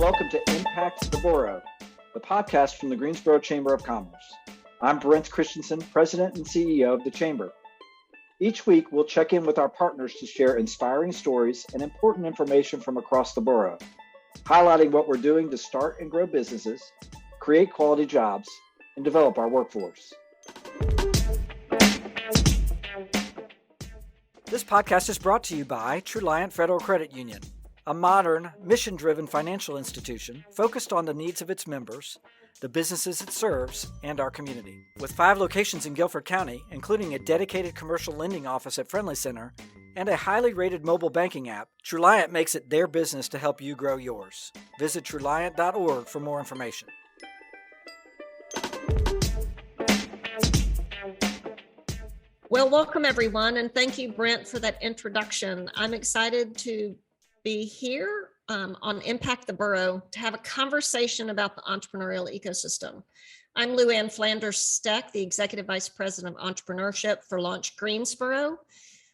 welcome to Impact the Borough, the podcast from the Greensboro Chamber of Commerce. I'm Brent Christensen, President and CEO of the Chamber. Each week, we'll check in with our partners to share inspiring stories and important information from across the borough, highlighting what we're doing to start and grow businesses, create quality jobs, and develop our workforce. This podcast is brought to you by Truliant Federal Credit Union, a modern, mission-driven financial institution focused on the needs of its members, the businesses it serves, and our community. With 5 locations in Guilford County, including a dedicated commercial lending office at Friendly Center and a highly rated mobile banking app, Truliant makes it their business to help you grow yours. Visit Truliant.org for more information. Well, welcome everyone, and thank you, Brent, for that introduction. I'm excited to be here on Impact the Borough to have a conversation about the entrepreneurial ecosystem. I'm Luann Flanders-Stec, the Executive Vice President of Entrepreneurship for Launch Greensboro.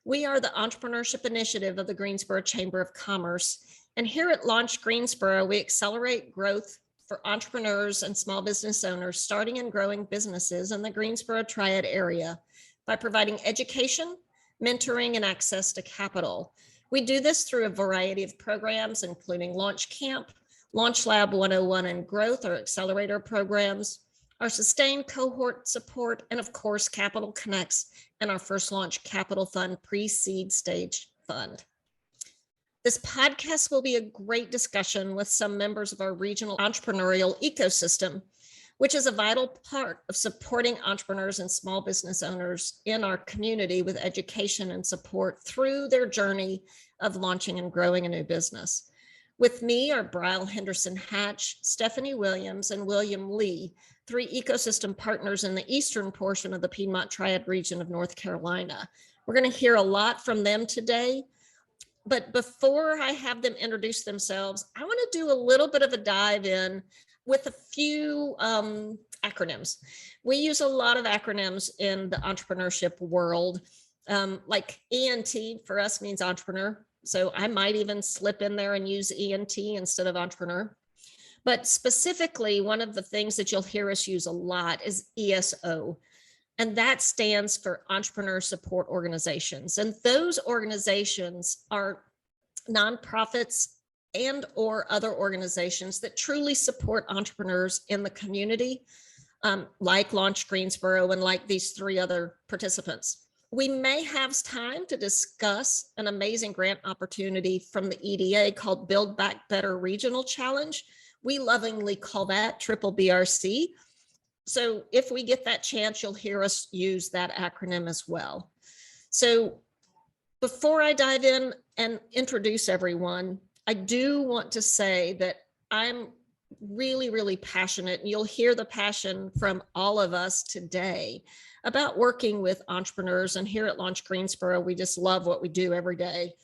We are the entrepreneurship initiative of the Greensboro Chamber of Commerce. And here at Launch Greensboro, we accelerate growth for entrepreneurs and small business owners starting and growing businesses in the Greensboro Triad area by providing education, mentoring, and access to capital. We do this through a variety of programs, including Launch Camp, Launch Lab 101 and Growth, our accelerator programs, our sustained cohort support, and of course, Capital Connects and our first launch capital fund, pre-seed stage fund. This podcast will be a great discussion with some members of our regional entrepreneurial ecosystem, which is a vital part of supporting entrepreneurs and small business owners in our community with education and support through their journey of launching and growing a new business. With me are Bryle Henderson-Hatch, Stephanie Williams, and William Lee, 3 ecosystem partners in the eastern portion of the Piedmont Triad region of North Carolina. We're going to hear a lot from them today. But before I have them introduce themselves, I want to do a little bit of a dive in with a few acronyms. We use a lot of acronyms in the entrepreneurship world, like ENT for us means entrepreneur. So I might even slip in there and use ENT instead of entrepreneur. But specifically, one of the things that you'll hear us use a lot is ESO. And that stands for Entrepreneur Support Organizations. And those organizations are nonprofits and or other organizations that truly support entrepreneurs in the community, like Launch Greensboro and like these 3 other participants. We may have time to discuss an amazing grant opportunity from the EDA called Build Back Better Regional Challenge. We lovingly call that Triple BRC. So if we get that chance, you'll hear us use that acronym as well. So before I dive in and introduce everyone, I do want to say that I'm really, really passionate, and you'll hear the passion from all of us today about working with entrepreneurs. And here at Launch Greensboro, we just love what we do every day.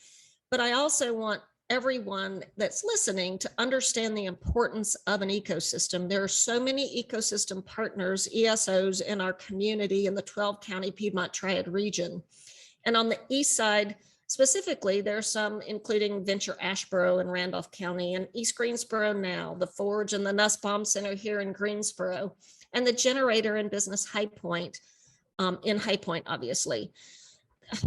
But I also want everyone that's listening to understand the importance of an ecosystem. There are so many ecosystem partners, ESOs, in our community in the 12-county Piedmont Triad region. And on the east side, specifically, there's some including Venture Asheboro in Randolph County and East Greensboro now, the Forge and the Nussbaum Center here in Greensboro, and the Generator and Business High Point in High Point, obviously.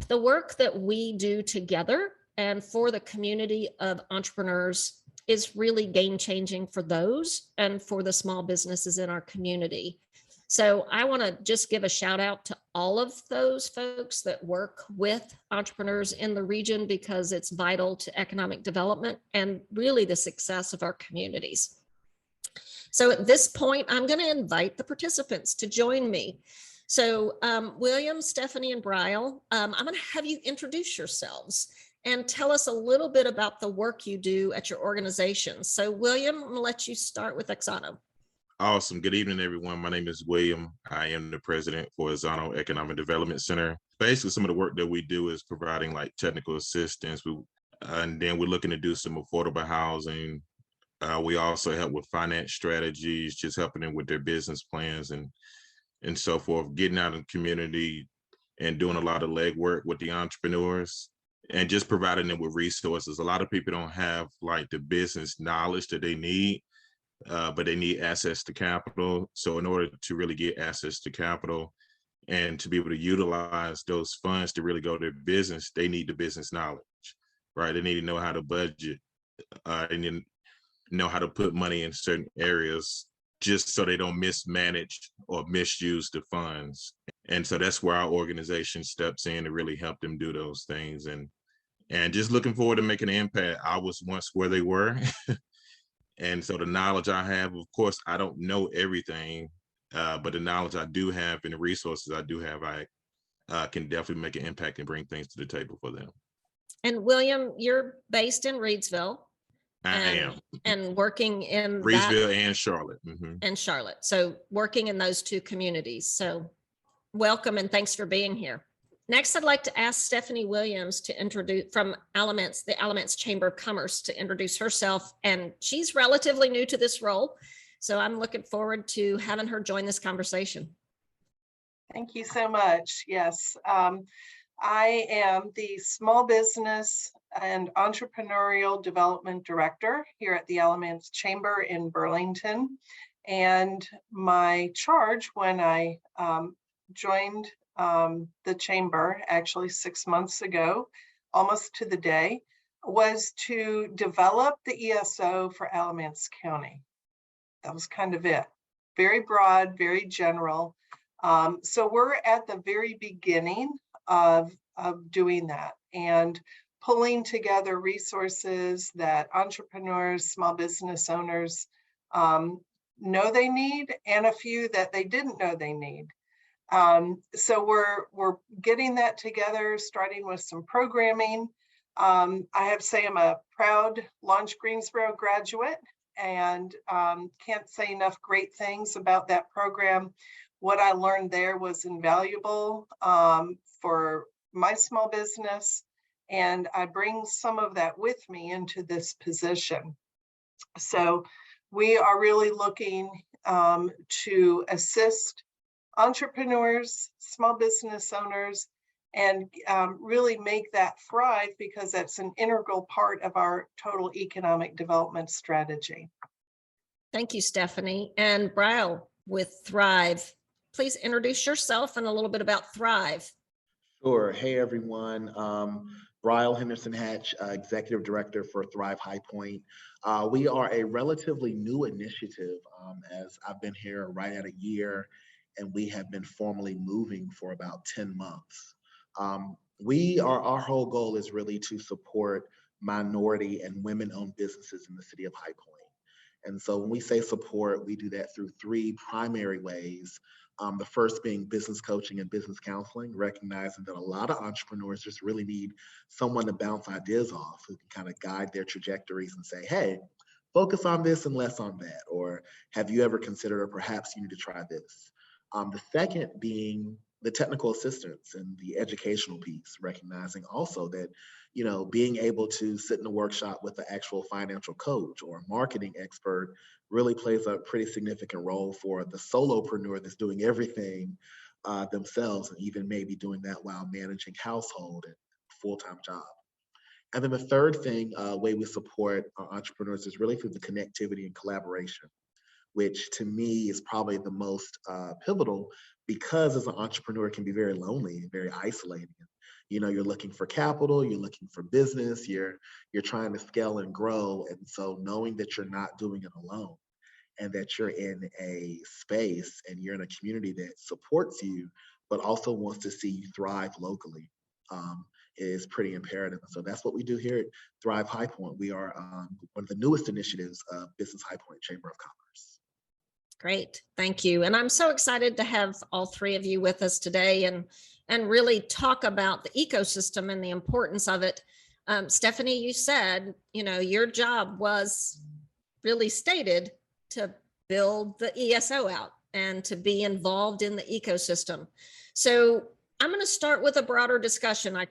The work that we do together and for the community of entrepreneurs is really game-changing for those and for the small businesses in our community. So I want to just give a shout out to all of those folks that work with entrepreneurs in the region because it's vital to economic development and really the success of our communities. So at this point, I'm going to invite the participants to join me. So William, Stephanie, and Bryle, I'm going to have you introduce yourselves and tell us a little bit about the work you do at your organization. So William, I'm going to let you start with Auxano. Awesome. Good evening, everyone. My name is William. I am the president for Auxano Economic Development Center. Basically, some of the work that we do is providing like technical assistance. And then we're looking to do some affordable housing. We also help with finance strategies, just helping them with their business plans and so forth, getting out in the community and doing a lot of legwork with the entrepreneurs. and just providing them with resources. A lot of people don't have like the business knowledge that they need, but they need access to capital. So in order to really get access to capital and to be able to utilize those funds to really go to business, they need the business knowledge, right? They need to know how to budget, and then know how to put money in certain areas just so they don't mismanage or misuse the funds. And so that's where our organization steps in to really help them do those things. And just looking forward to making an impact. I was once where they were. And so the knowledge I have, of course, I don't know everything, but the knowledge I do have and the resources I do have, I can definitely make an impact and bring things to the table for them. And William, you're based in Reidsville. I am. And working in Reidsville and Charlotte. And Charlotte. So working in those two communities. So welcome and thanks for being here. Next, I'd like to ask Stephanie Williams to introduce from Alamance, the Alamance Chamber of Commerce, to introduce herself. And she's relatively new to this role. So I'm looking forward to having her join this conversation. Thank you so much. Yes, I am the Small Business and Entrepreneurial Development Director here at the Alamance Chamber in Burlington. And my charge when I joined the chamber actually 6 months ago, almost to the day, was to develop the ESO for Alamance County. That was kind of it. Very broad, very general. So we're at the very beginning of doing that and pulling together resources that entrepreneurs, small business owners know they need, and a few that they didn't know they need. So we're getting that together, starting with some programming. I have to say I'm a proud Launch Greensboro graduate, and can't say enough great things about that program. What I learned there was invaluable for my small business, and I bring some of that with me into this position. So we are really looking to assist entrepreneurs, small business owners, and really make that thrive, because that's an integral part of our total economic development strategy. Thank you, Stephanie. And Bryle with Thrive, please introduce yourself and a little bit about Thrive. Sure. Hey, everyone. Bryle Henderson-Hatch, Executive Director for Thrive High Point. We are a relatively new initiative, as I've been here right at a year, and we have been formally moving for about 10 months. Our whole goal is really to support minority and women-owned businesses in the city of High Point. And so when we say support, we do that through three primary ways. The first being business coaching and business counseling, recognizing that a lot of entrepreneurs just really need someone to bounce ideas off, who can kind of guide their trajectories and say, hey, focus on this and less on that, or have you ever considered, or perhaps you need to try this. The second being the technical assistance and the educational piece, recognizing also that, you know, being able to sit in a workshop with the actual financial coach or a marketing expert really plays a pretty significant role for the solopreneur that's doing everything themselves, and even maybe doing that while managing household and full-time job. And then the third way we support our entrepreneurs is really through the connectivity and collaboration, which to me is probably the most pivotal, because as an entrepreneur it can be very lonely and very isolating. You know, you're looking for capital, you're looking for business, you're trying to scale and grow. And so knowing that you're not doing it alone, and that you're in a space and you're in a community that supports you, but also wants to see you thrive locally, is pretty imperative. So that's what we do here at Thrive High Point. We are one of the newest initiatives of Business High Point Chamber of Commerce. Great, thank you. And I'm so excited to have all three of you with us today and really talk about the ecosystem and the importance of it. Stephanie, you said, you know, your job was really stated to build the ESO out and to be involved in the ecosystem. So I'm going to start with a broader discussion. I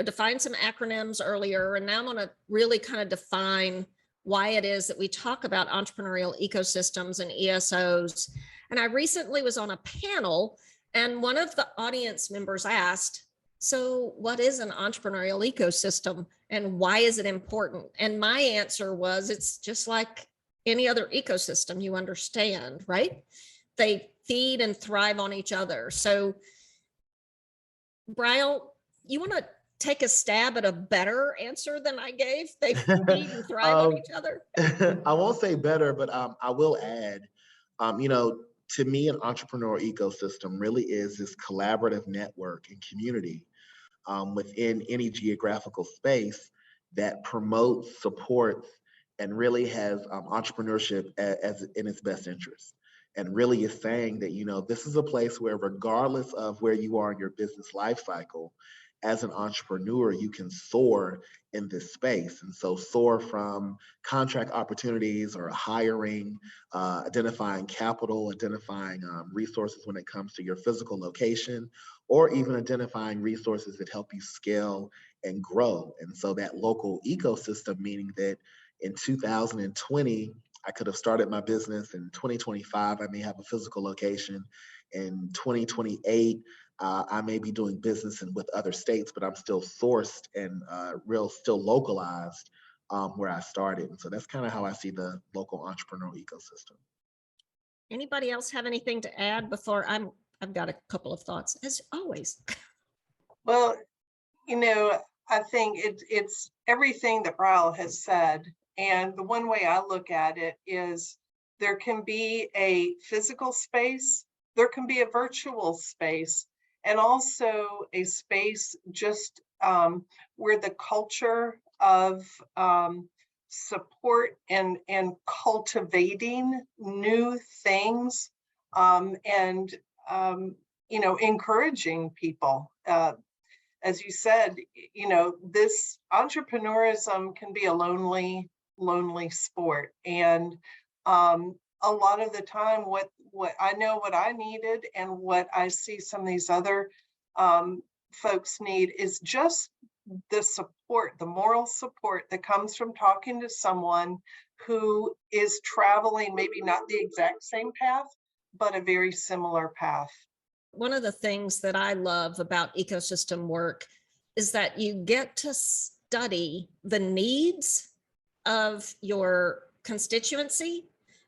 defined some acronyms earlier, and now I'm going to really kind of define why it is that we talk about entrepreneurial ecosystems and ESOs. And I recently was on a panel, and one of the audience members asked, So what is an entrepreneurial ecosystem and why is it important? And my answer was, it's just like any other ecosystem, you understand, right? They feed and thrive on each other. So Bryle, you want to take a stab at a better answer than I gave? They feed and thrive on each other. I won't say better, but I will add, to me, an entrepreneurial ecosystem really is this collaborative network and community within any geographical space that promotes, supports, and really has entrepreneurship as in its best interest. And really is saying that, this is a place where regardless of where you are in your business life cycle, as an entrepreneur, you can soar in this space. And so soar from contract opportunities or hiring, identifying capital, identifying resources when it comes to your physical location, or even identifying resources that help you scale and grow. And so that local ecosystem, meaning that in 2020, I could have started my business. In 2025, I may have a physical location. In 2028, I may be doing business with other states, but I'm still sourced and still localized where I started. And so that's kind of how I see the local entrepreneurial ecosystem. Anybody else have anything to add before I've got a couple of thoughts, as always. Well, I think it's everything that Bryle has said. And the one way I look at it is there can be a physical space, there can be a virtual space, and also a space just where the culture of support and cultivating new things and encouraging people. As you said, this entrepreneurism can be a lonely sport. And a lot of the time, what I know what I needed and what I see some of these other folks need is just the support, the moral support that comes from talking to someone who is traveling maybe not the exact same path, but a very similar path. One of the things that I love about ecosystem work is that you get to study the needs of your constituency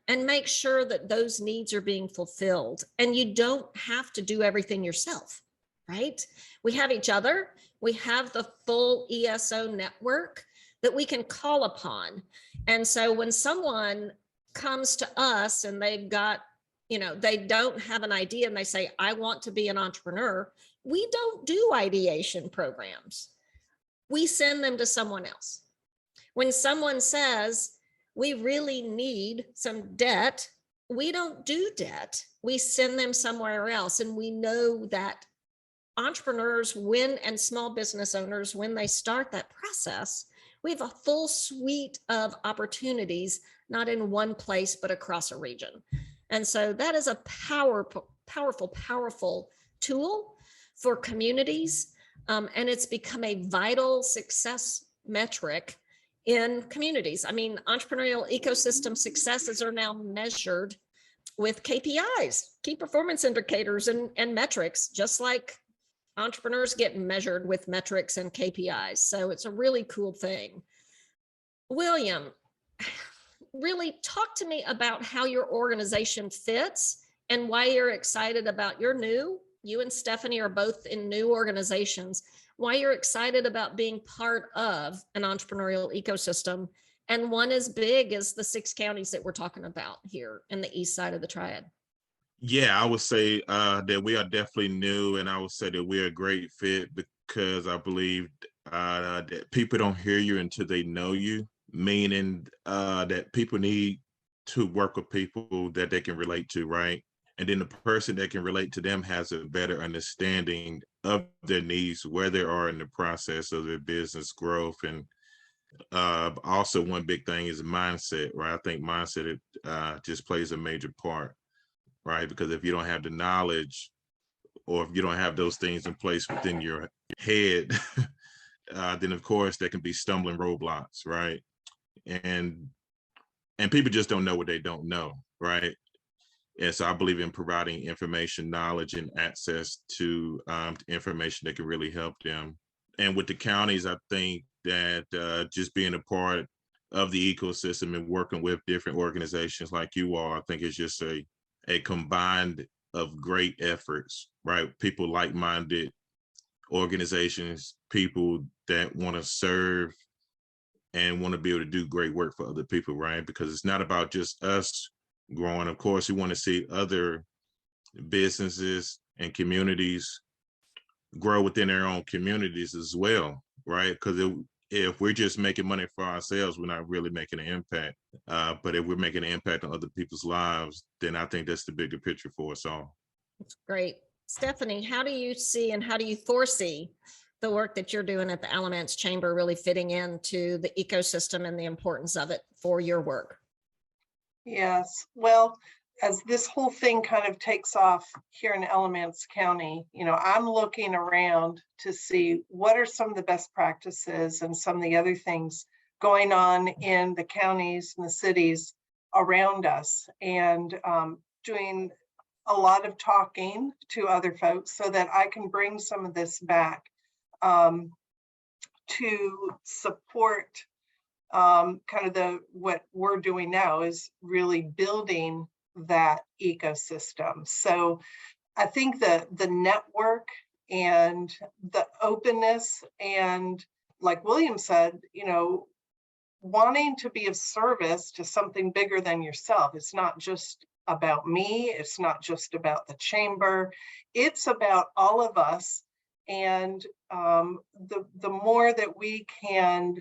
and make sure that those needs are being fulfilled. And you don't have to do everything yourself, right? We have each other. We have the full ESO network that we can call upon. And so when someone comes to us and they've got, they don't have an idea and they say, I want to be an entrepreneur, we don't do ideation programs. We send them to someone else. When someone says, we really need some debt, we don't do debt. We send them somewhere else. And we know that entrepreneurs, and small business owners, when they start that process, we have a full suite of opportunities, not in one place, but across a region. And so that is a powerful tool for communities. And it's become a vital success metric in communities. I mean, entrepreneurial ecosystem successes are now measured with KPIs, key performance indicators and metrics, just like entrepreneurs get measured with metrics and KPIs. So it's a really cool thing. William, really talk to me about how your organization fits and why you're excited about you and Stephanie are both in new organizations, why you're excited about being part of an entrepreneurial ecosystem, and one as big as the 6 counties that we're talking about here in the east side of the Triad. Yeah, I would say that we are definitely new, and I would say that we're a great fit because I believe that people don't hear you until they know you, meaning that people need to work with people that they can relate to, right? And then the person that can relate to them has a better understanding of their needs, where they are in the process of their business growth. And also one big thing is mindset, right? I think mindset just plays a major part, right? Because if you don't have the knowledge or if you don't have those things in place within your head, then of course there can be stumbling roadblocks, right? And people just don't know what they don't know, right? And so I believe in providing information, knowledge, and access to information that can really help them. And with the counties, I think that just being a part of the ecosystem and working with different organizations like you are, I think it's just a combined of great efforts, right? People like-minded organizations, people that want to serve and want to be able to do great work for other people, right? Because it's not about just us growing. Of course, we want to see other businesses and communities grow within their own communities as well, right? Because if we're just making money for ourselves, we're not really making an impact. But if we're making an impact on other people's lives, then I think that's the bigger picture for us all. That's great. Stephanie, how do you see and how do you foresee the work that you're doing at the Alamance Chamber really fitting into the ecosystem and the importance of it for your work? Yes, well, as this whole thing kind of takes off here in Alamance County, I'm looking around to see what are some of the best practices and some of the other things going on in the counties and the cities around us, and doing a lot of talking to other folks so that I can bring some of this back to support kind of what we're doing now is really building that ecosystem. So I think that the network and the openness and, like William said, wanting to be of service to something bigger than yourself. It's not just about me. It's not just about the chamber. It's about all of us. And the more that we can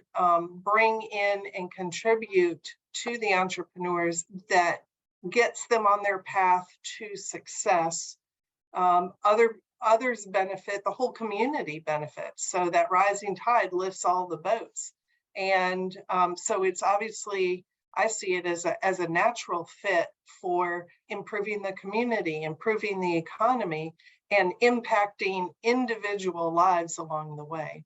bring in and contribute to the entrepreneurs, that gets them on their path to success. Others benefit, the whole community benefits. So that rising tide lifts all the boats. And so it's obviously, I see it as a natural fit for improving the community, improving the economy, and impacting individual lives along the way.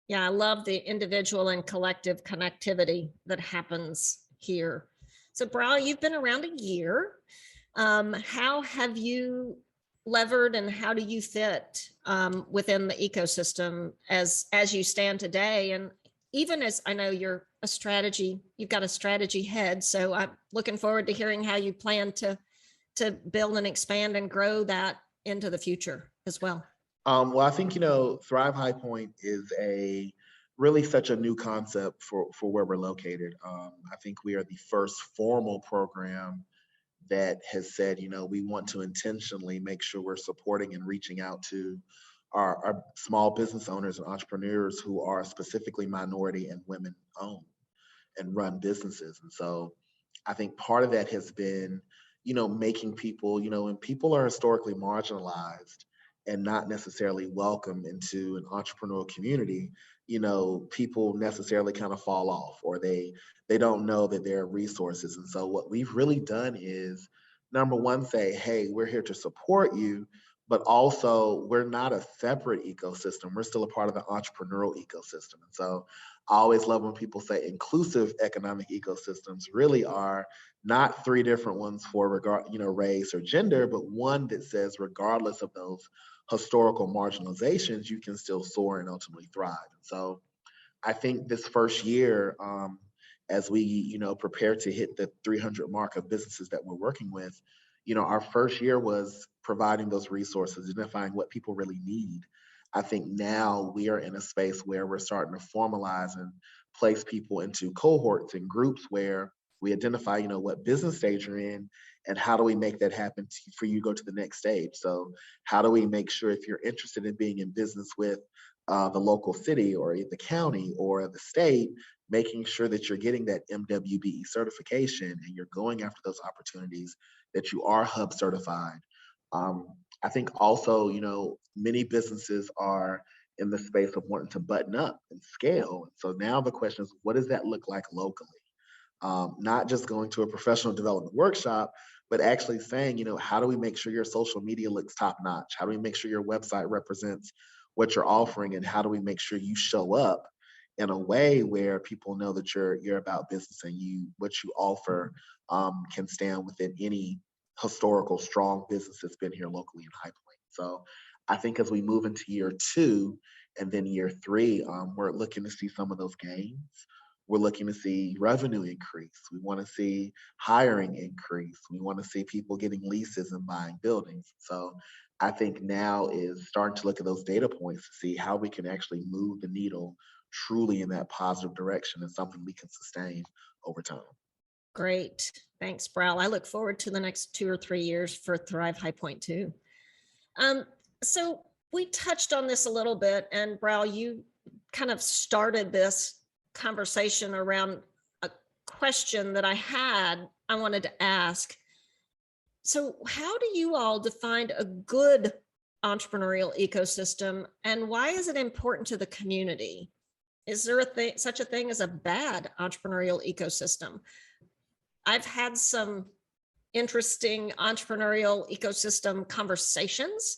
Yeah, I love the individual and collective connectivity that happens here. So Bryle, you've been around a year. How have you levered and how do you fit within the ecosystem as you stand today? And even as I know you've got a strategy head. So I'm looking forward to hearing how you plan to build and expand and grow that into the future as well. Well, I think, Thrive High Point is really such a new concept for where we're located. I think we are the first formal program that has said, we want to intentionally make sure we're supporting and reaching out to our small business owners and entrepreneurs who are specifically minority and women owned and run businesses. And so I think part of that has been, making people, when people are historically marginalized and not necessarily welcome into an entrepreneurial community, people necessarily kind of fall off, or they don't know that there are resources. And so what we've really done is, number one, say, hey, we're here to support you, but also we're not a separate ecosystem. We're still a part of the entrepreneurial ecosystem. And so I always love when people say inclusive economic ecosystems really are not three different ones for race or gender, but one that says regardless of those historical marginalizations, you can still soar and ultimately thrive. And so I think this first year, as we, prepare to hit the 300 mark of businesses that we're working with, our first year was providing those resources, identifying what people really need. I think now we are in a space where we're starting to formalize and place people into cohorts and groups where we identify, what business stage you're in and how do we make that happen for you to go to the next stage. So how do we make sure if you're interested in being in business with the local city or the county or the state, making sure that you're getting that MWBE certification and you're going after those opportunities, that you are hub certified. I think also, many businesses are in the space of wanting to button up and scale. So now the question is, what does that look like locally? Not just going to a professional development workshop, but actually saying, how do we make sure your social media looks top notch? How do we make sure your website represents what you're offering? And how do we make sure you show up in a way where people know that you're about business and what you offer can stand within any historical, strong business that's been here locally in High Point. So I think as we move into year 2 and then year 3, we're looking to see some of those gains. We're looking to see revenue increase. We want to see hiring increase. We want to see people getting leases and buying buildings. So I think now is starting to look at those data points to see how we can actually move the needle truly in that positive direction and something we can sustain over time. Great. Thanks, Bryle. I look forward to the next 2 or 3 years for Thrive High Point too. So we touched on this a little bit, and Bryle, you kind of started this conversation around a question that I wanted to ask. So how do you all define a good entrepreneurial ecosystem, and why is it important to the community? Is there such a thing as a bad entrepreneurial ecosystem? I've had some interesting entrepreneurial ecosystem conversations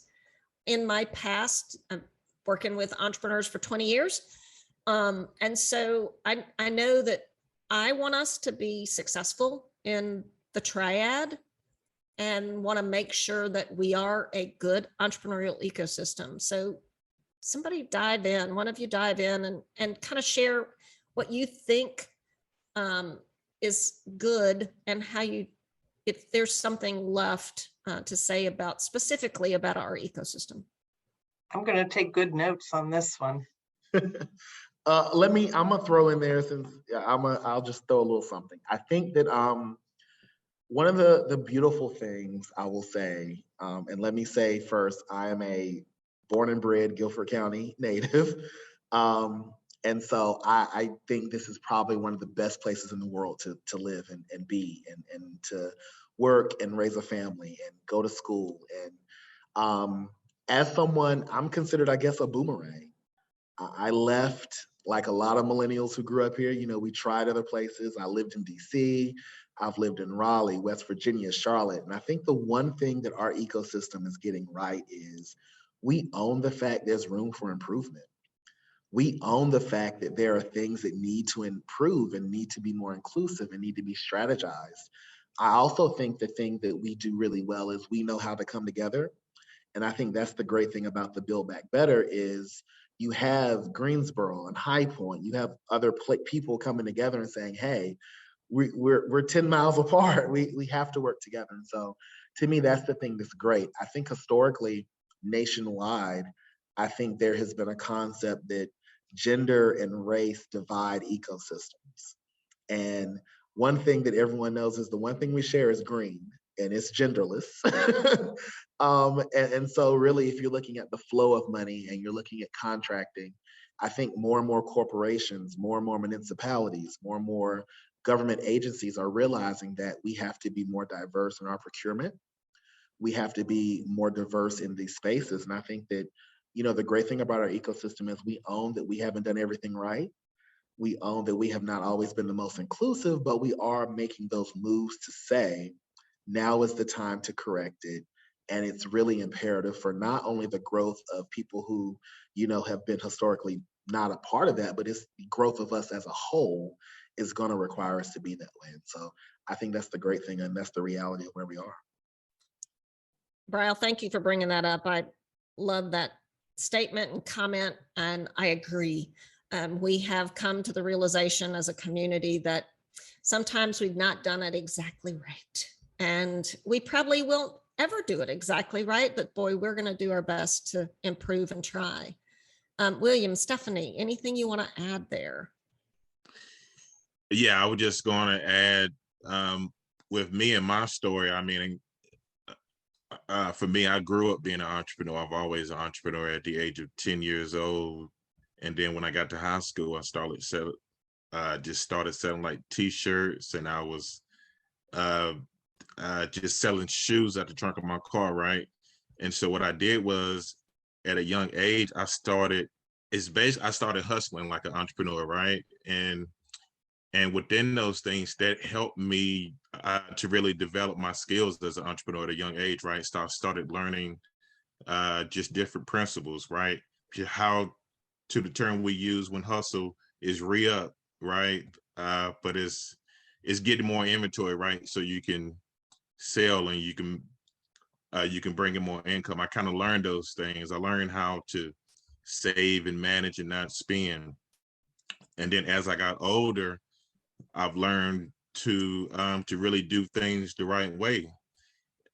in my past. I'm working with entrepreneurs for 20 years. And so I know that I want us to be successful in the triad and want to make sure that we are a good entrepreneurial ecosystem. So somebody dive in, one of you dive in and kind of share what you think is good, and how if there's something left to say specifically about our ecosystem. I'm going to take good notes on this one. I'm gonna throw in there, since I'll just throw a little something. I think that one of the beautiful things I will say, and let me say first, I am a born and bred Guilford County native. And so I think this is probably one of the best places in the world to live and be and to work and raise a family and go to school. And as someone, I'm considered, I guess, a boomerang. I left like a lot of millennials who grew up here. You know, we tried other places. I lived in DC. I've lived in Raleigh, West Virginia, Charlotte. And I think the one thing that our ecosystem is getting right is we own the fact there's room for improvement. We own the fact that there are things that need to improve and need to be more inclusive and need to be strategized. I also think the thing that we do really well is we know how to come together. And I think that's the great thing about the Build Back Better is you have Greensboro and High Point, you have other people coming together and saying, hey, we're 10 miles apart. We have to work together. And so to me, that's the thing that's great. I think historically, nationwide, I think there has been a concept that gender and race divide ecosystems. And one thing that everyone knows is the one thing we share is green, and it's genderless. And so really, if you're looking at the flow of money and you're looking at contracting, I think more and more corporations, more and more municipalities, more and more government agencies are realizing that we have to be more diverse in our procurement. We have to be more diverse in these spaces. And I think that, you know, the great thing about our ecosystem is we own that we haven't done everything right. We own that we have not always been the most inclusive, but we are making those moves to say, now is the time to correct it. And it's really imperative for not only the growth of people who, you know, have been historically not a part of that, but it's the growth of us as a whole is going to require us to be that way. And so I think that's the great thing, and that's the reality of where we are. Bryle, thank you for bringing that up. I love that statement and comment, and I agree. We have come to the realization as a community that sometimes we've not done it exactly right. And we probably won't ever do it exactly right, but boy, we're going to do our best to improve and try. William, Stephanie, anything you want to add there? Yeah, I was just going to add with me and my story. I mean, for me, I grew up being an entrepreneur. I've always an entrepreneur at the age of 10 years old. And then when I got to high school, I started selling like t-shirts, and I was just selling shoes at the trunk of my car, right? And so what I did was, at a young age, I started hustling like an entrepreneur, right? And within those things, that helped me to really develop my skills as an entrepreneur at a young age, right? So I started learning just different principles, right? How to the term we use when hustle is re-up, right? But it's getting more inventory, right? So you can sell and you can bring in more income. I kind of learned those things. I learned how to save and manage and not spend. And then as I got older, I've learned to really do things the right way,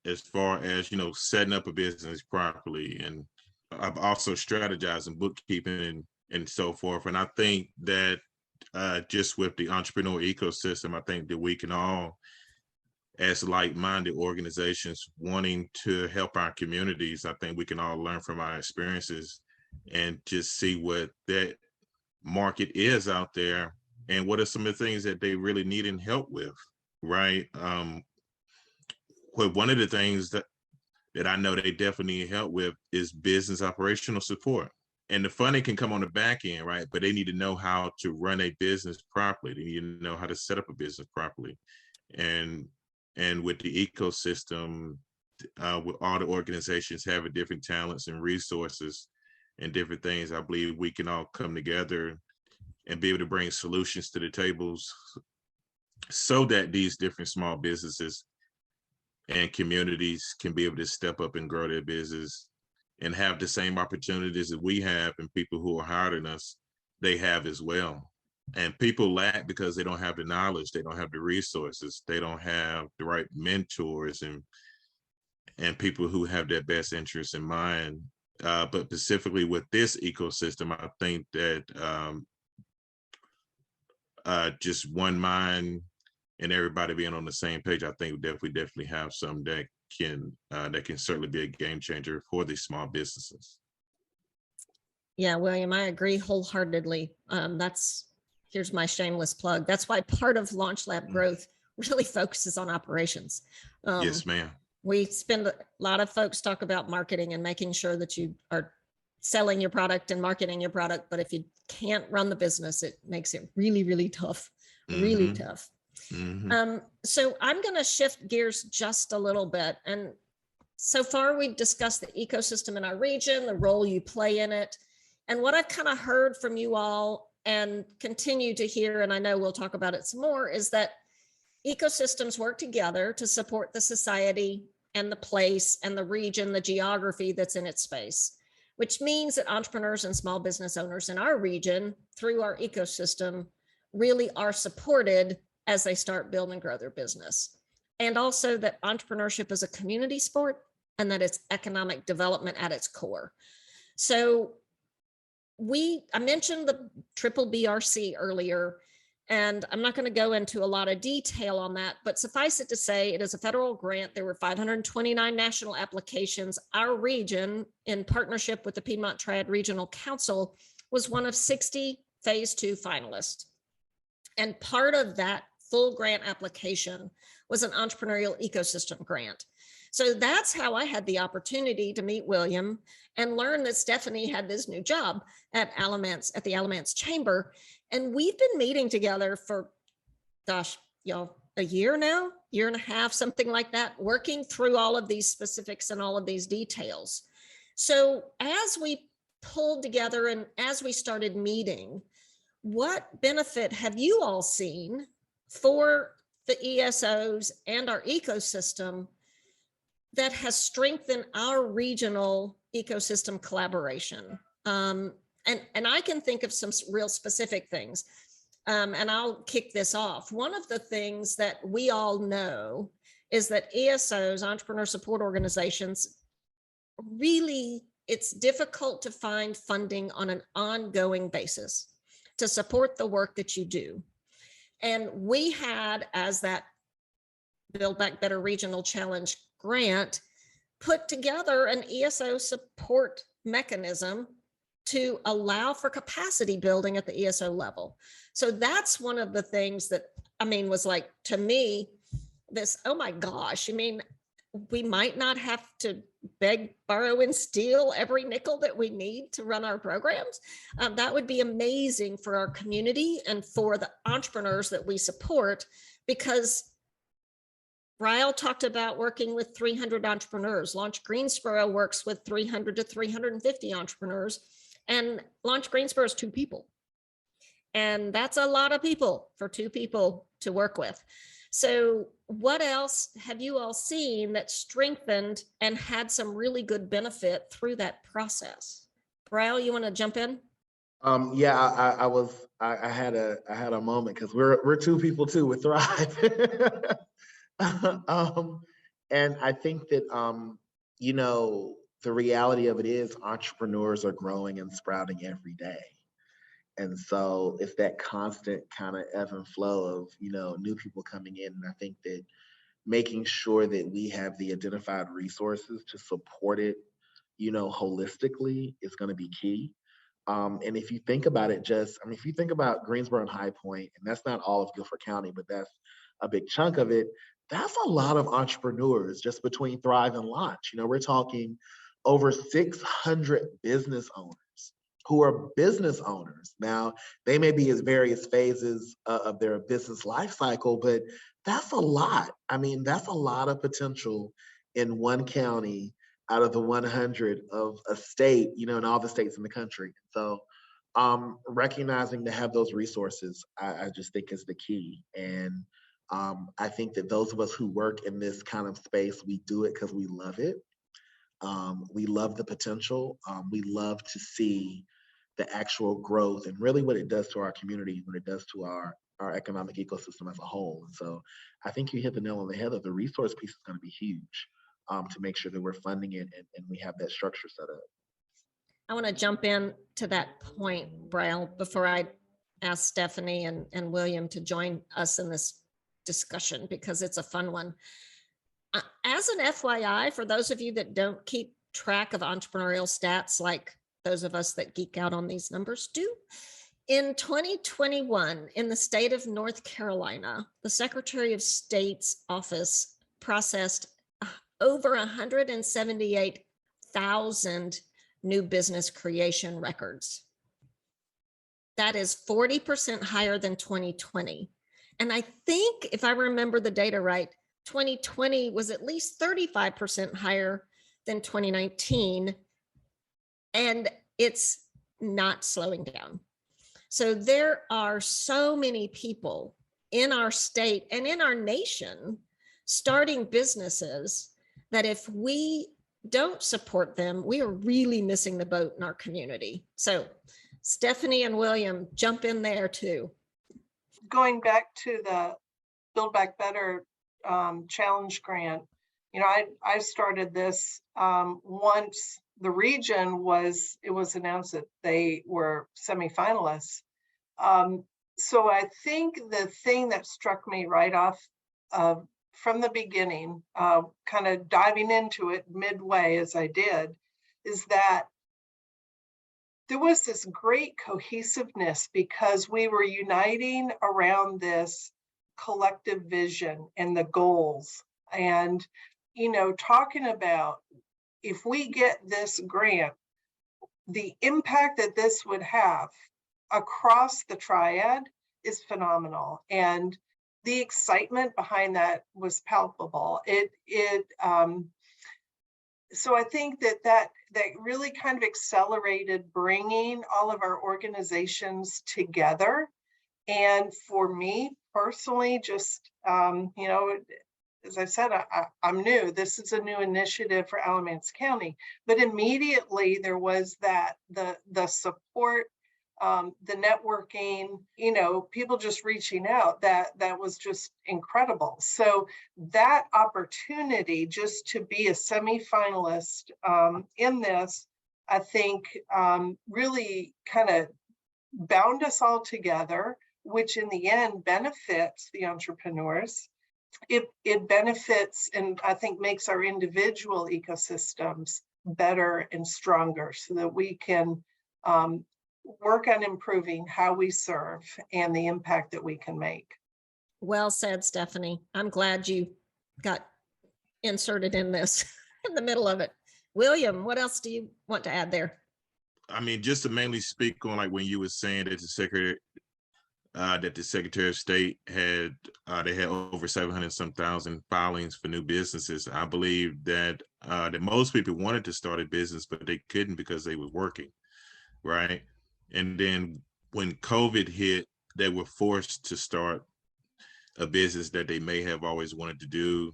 as far as, setting up a business properly. And I've also strategized in bookkeeping and so forth. And I think that just with the entrepreneurial ecosystem, I think that we can all, as like-minded organizations wanting to help our communities, I think we can all learn from our experiences and just see what that market is out there and what are some of the things that they really need help with, right? One of the things that I know they definitely need help with is business operational support. And the funding can come on the back end, right? But they need to know how to run a business properly. They need to know how to set up a business properly. And with the ecosystem, with all the organizations having different talents and resources and different things, I believe we can all come together and be able to bring solutions to the tables so that these different small businesses and communities can be able to step up and grow their business and have the same opportunities that we have, and people who are higher than us, they have as well. And people lack because they don't have the knowledge, they don't have the resources, they don't have the right mentors and people who have their best interests in mind. But specifically with this ecosystem, I think that just one mind and everybody being on the same page, I think we definitely have some that can certainly be a game changer for these small businesses. Yeah, William, I agree wholeheartedly. Here's my shameless plug. That's why part of Launch Lab growth really focuses on operations. Yes, ma'am. We spend a lot of folks talk about marketing and making sure that you are selling your product and marketing your product. But if you can't run the business, it makes it really, really tough, really tough. So I'm going to shift gears just a little bit. And so far we've discussed the ecosystem in our region, the role you play in it. And what I've kind of heard from you all and continue to hear, and I know we'll talk about it some more, is that ecosystems work together to support the society and the place and the region, the geography that's in its space, which means that entrepreneurs and small business owners in our region through our ecosystem really are supported as they start, build, and grow their business. And also that entrepreneurship is a community sport and that it's economic development at its core. So I mentioned the triple BRC earlier, and I'm not going to go into a lot of detail on that, but suffice it to say, it is a federal grant. There were 529 national applications. Our region, in partnership with the Piedmont Triad Regional Council, was one of 60 phase 2 finalists. And part of that full grant application was an entrepreneurial ecosystem grant. So that's how I had the opportunity to meet William and learn that Stephanie had this new job at the Alamance Chamber. And we've been meeting together for, gosh, y'all, a year now, year and a half, something like that, working through all of these specifics and all of these details. So as we pulled together and as we started meeting, what benefit have you all seen for the ESOs and our ecosystem that has strengthened our regional ecosystem collaboration? And I can think of some real specific things, and I'll kick this off. One of the things that we all know is that ESOs, entrepreneur support organizations, really, it's difficult to find funding on an ongoing basis to support the work that you do. And we had, as that Build Back Better Regional Challenge grant, put together an ESO support mechanism to allow for capacity building at the ESO level. So that's one of the things that, was like, to me, this, oh my gosh, we might not have to beg, borrow, and steal every nickel that we need to run our programs. That would be amazing for our community and for the entrepreneurs that we support, because Bryle talked about working with 300 entrepreneurs. Launch Greensboro works with 300 to 350 entrepreneurs, and Launch Greensboro is 2 people. And that's a lot of people for 2 people to work with. So what else have you all seen that strengthened and had some really good benefit through that process? Bryle, you want to jump in? Yeah, I had a moment because we're two people too with Thrive. um, and I think that you know, the reality of it is entrepreneurs are growing and sprouting every day. And so it's that constant kind of ebb and flow of, you know, new people coming in. And I think that making sure that we have the identified resources to support it, you know, holistically is going to be key. And if you think about it, if you think about Greensboro and High Point, and that's not all of Guilford County, but that's a big chunk of it, that's a lot of entrepreneurs just between Thrive and Launch. You know, we're talking over 600 business owners who are business owners. Now, they may be at various phases of their business life cycle, but that's a lot. I mean, that's a lot of potential in one county out of the 100 of a state, you know, in all the states in the country. So recognizing to have those resources, I just think is the key. And I think that those of us who work in this kind of space, we do it because we love it. We love the potential. We love to see the actual growth and really what it does to our community, what it does to our economic ecosystem as a whole. And so I think you hit the nail on the head of the resource piece is going to be huge to make sure that we're funding it and we have that structure set up. I want to jump in to that point, Bryle, before I ask Stephanie and William to join us in this discussion because it's a fun one. As an FYI, for those of you that don't keep track of entrepreneurial stats like those of us that geek out on these numbers do, in 2021, in the state of North Carolina, the Secretary of State's office processed over 178,000 new business creation records. That is 40% higher than 2020. And I think, if I remember the data right, 2020 was at least 35% higher than 2019. And it's not slowing down. So there are so many people in our state and in our nation starting businesses that if we don't support them, we are really missing the boat in our community. So Stephanie and William, jump in there too. Going back to the Build Back Better challenge grant, you know, I started this once the region was announced that they were semifinalists. So I think the thing that struck me right off from the beginning, kind of diving into it midway as I did, is that there was this great cohesiveness because we were uniting around this collective vision and the goals. And, you know, talking about if we get this grant, the impact that this would have across the triad is phenomenal. And the excitement behind that was palpable. So I think that really kind of accelerated bringing all of our organizations together. And for me personally, just, you know, as I said, I'm new. This is a new initiative for Alamance County, but immediately there was the support, the networking, you know, people just reaching out, that was just incredible. So that opportunity just to be a semi-finalist in this, I think really kind of bound us all together, which in the end benefits the entrepreneurs. It benefits and I think makes our individual ecosystems better and stronger so that we can work on improving how we serve and the impact that we can make. Well said, Stephanie. I'm glad you got inserted in this in the middle of it. William, what else do you want to add there? I mean, just to mainly speak on like when you were saying that the Secretary of State had they had over 700 some thousand filings for new businesses. I believe that that most people wanted to start a business, but they couldn't because they were working, right? And then when COVID hit, they were forced to start a business that they may have always wanted to do,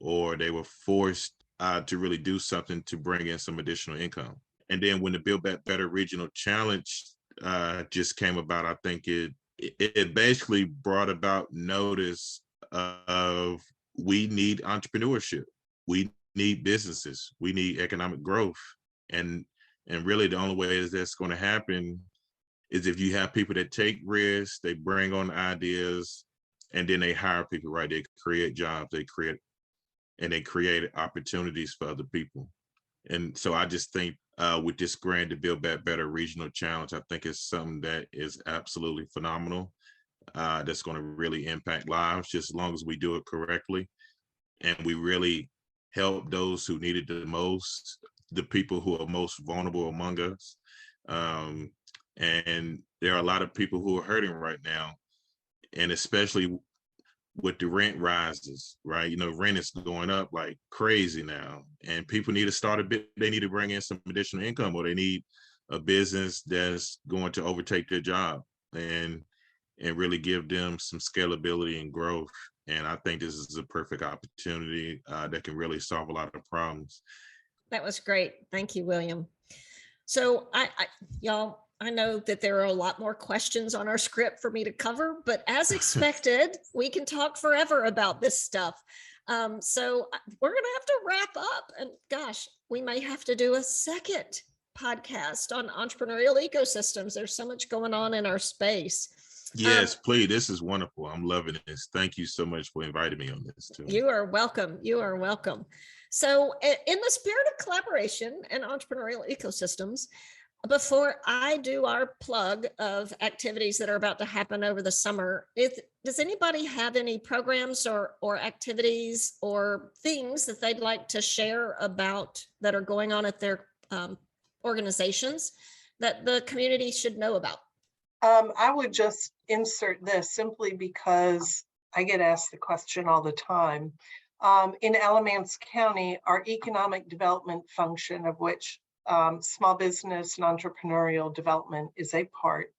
or they were forced to really do something to bring in some additional income. And then when the Build Back Better Regional Challenge just came about, I think it basically brought about notice of we need entrepreneurship, we need businesses, we need economic growth, and really the only way that's going to happen is if you have people that take risks, they bring on ideas, and then they hire people, right? They create jobs, they create opportunities for other people. And so I just think with this grant, to Build Back Better Regional Challenge, I think it's something that is absolutely phenomenal. That's going to really impact lives, just as long as we do it correctly. And we really help those who need it the most, the people who are most vulnerable among us. And there are a lot of people who are hurting right now. And especially with the rent rises, right? You know, rent is going up like crazy now, and people need to start a bit. They need to bring in some additional income, or they need a business that's going to overtake their job and really give them some scalability and growth. And I think this is a perfect opportunity that can really solve a lot of problems. That was great. Thank you, William. So y'all, I know that there are a lot more questions on our script for me to cover, but as expected, we can talk forever about this stuff. So we're going to have to wrap up, and gosh, we may have to do a second podcast on entrepreneurial ecosystems. There's so much going on in our space. Yes, please. This is wonderful. I'm loving this. Thank you so much for inviting me on this too. You are welcome. You are welcome. So in the spirit of collaboration and entrepreneurial ecosystems, before I do our plug of activities that are about to happen over the summer, does anybody have any programs or activities or things that they'd like to share about that are going on at their organizations that the community should know about? I would just insert this simply because I get asked the question all the time. In Alamance County, our economic development function, of which small business and entrepreneurial development is a part,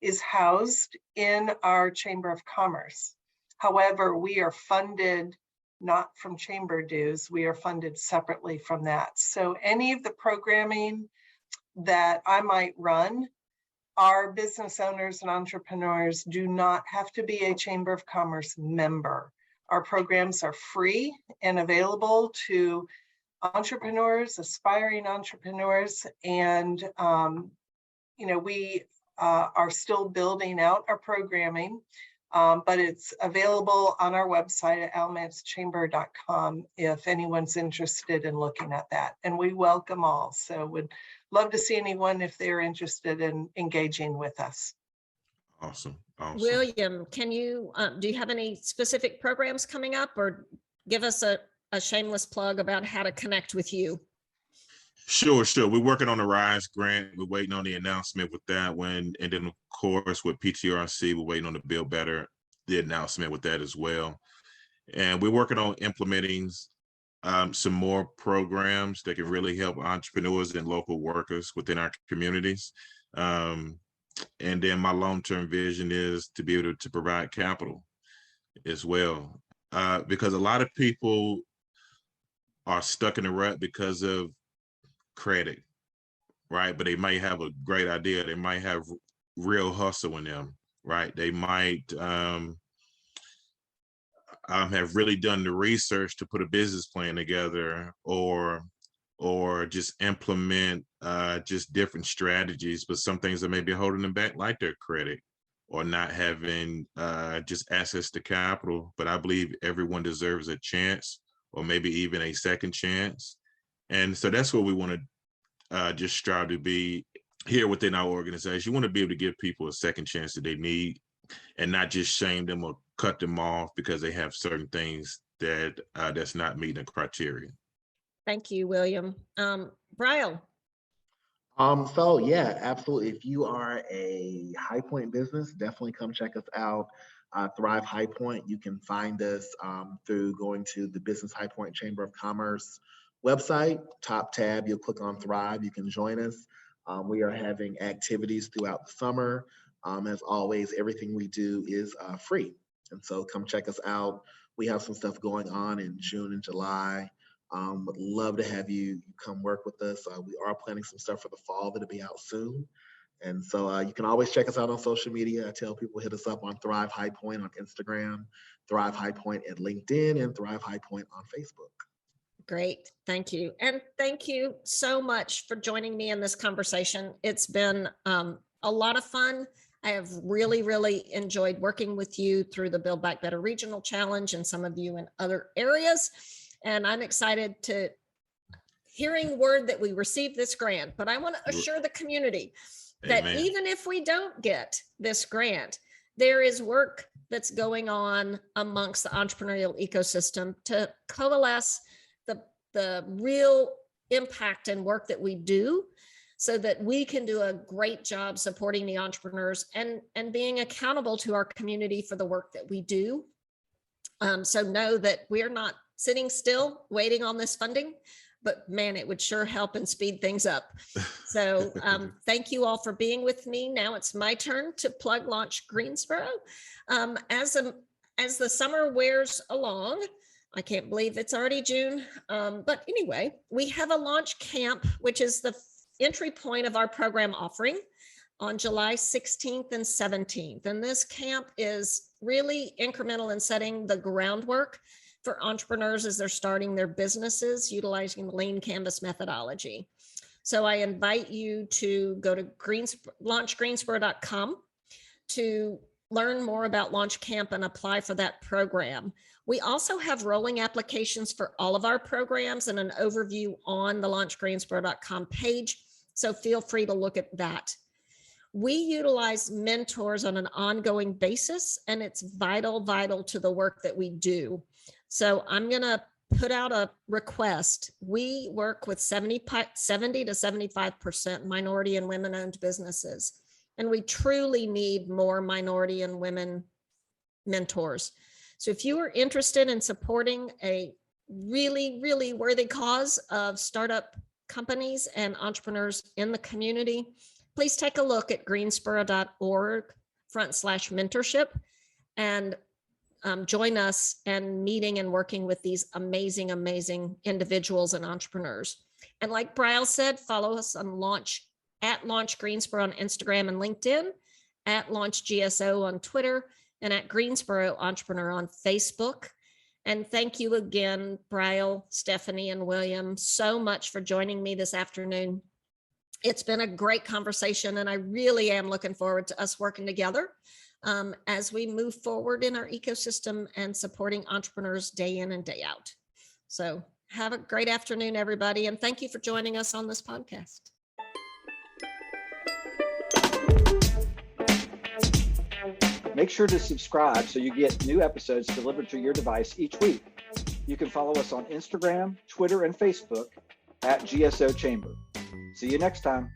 is housed in our Chamber of Commerce. However, we are funded not from chamber dues, we are funded separately from that. So any of the programming that I might run, our business owners and entrepreneurs do not have to be a Chamber of Commerce member. Our programs are free and available to entrepreneurs, aspiring entrepreneurs, and we are still building out our programming, but it's available on our website at alamancechamber.com if anyone's interested in looking at that. And we welcome all, so would love to see anyone if they're interested in engaging with us. Awesome. William, can you do you have any specific programs coming up, or give us a shameless plug about how to connect with you? Sure. We're working on the RISE grant. We're waiting on the announcement with that one. And then, of course, with PTRC, we're waiting on the Build Better, the announcement with that as well. And we're working on implementing some more programs that can really help entrepreneurs and local workers within our communities. And then my long-term vision is to be able to provide capital as well. Because a lot of people are stuck in a rut because of credit, right? But they might have a great idea. They might have real hustle in them, right? They might have really done the research to put a business plan together, or just implement just different strategies, but some things that may be holding them back, like their credit, or not having just access to capital. But I believe everyone deserves a chance, or maybe even a second chance. And so that's what we want to just strive to be here within our organization. You want to be able to give people a second chance that they need, and not just shame them or cut them off because they have certain things that that's not meeting the criteria. Thank you, William. Bryle. So yeah, absolutely. If you are a High Point business, definitely come check us out. Thrive High Point. You can find us through going to the Business High Point Chamber of Commerce website, top tab, you'll click on Thrive. You can join us. We are having activities throughout the summer. As always, everything we do is free. And so come check us out. We have some stuff going on in June and July. Would love to have you come work with us. We are planning some stuff for the fall that'll be out soon. And so you can always check us out on social media. I tell people hit us up on Thrive High Point on Instagram, Thrive High Point at LinkedIn, and Thrive High Point on Facebook. Great. Thank you. And thank you so much for joining me in this conversation. It's been a lot of fun. I have really, really enjoyed working with you through the Build Back Better Regional Challenge and some of you in other areas. And I'm excited to hearing word that we received this grant, but I want to assure the community that Amen. even if we don't get this grant, there is work that's going on amongst the entrepreneurial ecosystem to coalesce the real impact and work that we do so that we can do a great job supporting the entrepreneurs and being accountable to our community for the work that we do. So know that we're not sitting still waiting on this funding, but man, it would sure help and speed things up. So thank you all for being with me. Now it's my turn to plug Launch Greensboro. As the summer wears along, I can't believe it's already June. But anyway, we have a launch camp, which is the entry point of our program offering on July 16th and 17th. And this camp is really incremental in setting the groundwork for entrepreneurs as they're starting their businesses utilizing the Lean Canvas methodology. So I invite you to go to launchgreensboro.com to learn more about Launch Camp and apply for that program. We also have rolling applications for all of our programs and an overview on the launchgreensboro.com page. So feel free to look at that. We utilize mentors on an ongoing basis, and it's vital to the work that we do. So I'm going to put out a request. We work with 70 to 75% minority and women-owned businesses, and we truly need more minority and women mentors. So if you are interested in supporting a really, really worthy cause of startup companies and entrepreneurs in the community, please take a look at greensboro.org/mentorship and join us in meeting and working with these amazing, amazing individuals and entrepreneurs. And like Bryle said, follow us on Launch Greensboro on Instagram and LinkedIn, at Launch GSO on Twitter, and at Greensboro Entrepreneur on Facebook. And thank you again, Bryle, Stephanie, and William, so much for joining me this afternoon. It's been a great conversation, and I really am looking forward to us working together as we move forward in our ecosystem and supporting entrepreneurs day in and day out. So have a great afternoon, everybody, and thank you for joining us on this podcast. Make sure to subscribe so you get new episodes delivered to your device each week. You can follow us on Instagram, Twitter, and Facebook at GSO Chamber. See you next time.